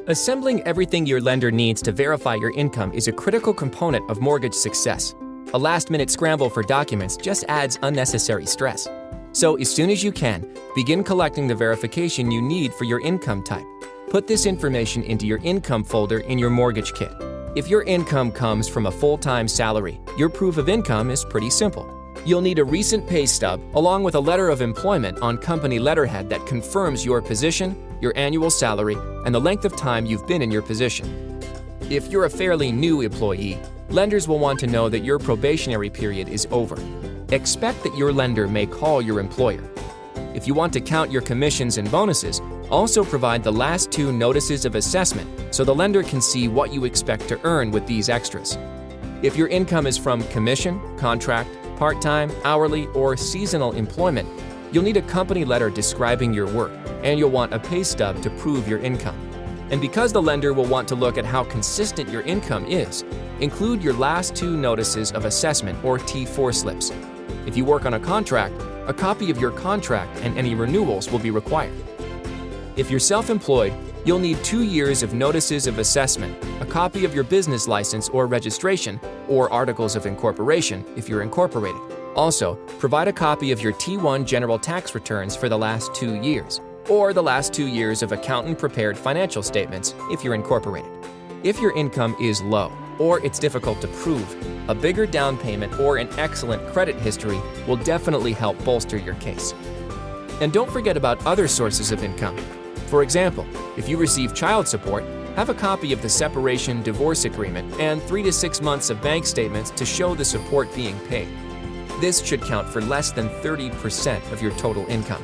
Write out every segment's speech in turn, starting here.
Assembling everything your lender needs to verify your income is a critical component of mortgage success. A last-minute scramble for documents just adds unnecessary stress. So as soon as you can, begin collecting the verification you need for your income type. Put this information into your income folder in your mortgage kit. If your income comes from a full-time salary, your proof of income is pretty simple. You'll need a recent pay stub along with a letter of employment on company letterhead that confirms your position, your annual salary, and the length of time you've been in your position. If you're a fairly new employee, lenders will want to know that your probationary period is over. Expect that your lender may call your employer. If you want to count your commissions and bonuses, also provide the last 2 notices of assessment so the lender can see what you expect to earn with these extras. If your income is from commission, contract, part-time, hourly, or seasonal employment, you'll need a company letter describing your work, and you'll want a pay stub to prove your income. And because the lender will want to look at how consistent your income is, include your last 2 notices of assessment or T4 slips. If you work on a contract, a copy of your contract and any renewals will be required. If you're self-employed, you'll need 2 years of notices of assessment, a copy of your business license or registration, or articles of incorporation if you're incorporated. Also, provide a copy of your T1 general tax returns for the last 2 years, or the last 2 years of accountant-prepared financial statements if you're incorporated. If your income is low, or it's difficult to prove, a bigger down payment or an excellent credit history will definitely help bolster your case. And don't forget about other sources of income. For example, if you receive child support, have a copy of the separation divorce agreement and 3 to 6 months of bank statements to show the support being paid. This should count for less than 30% of your total income.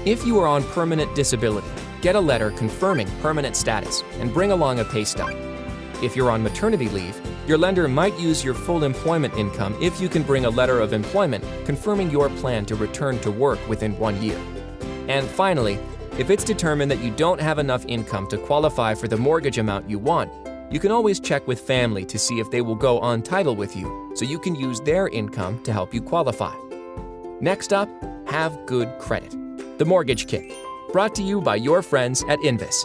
If you are on permanent disability, get a letter confirming permanent status and bring along a pay stub. If you're on maternity leave, your lender might use your full employment income if you can bring a letter of employment confirming your plan to return to work within 1 year. And finally, if it's determined that you don't have enough income to qualify for the mortgage amount you want, you can always check with family to see if they will go on title with you so you can use their income to help you qualify. Next up, have good credit. The Mortgage Kit, brought to you by your friends at INVIS.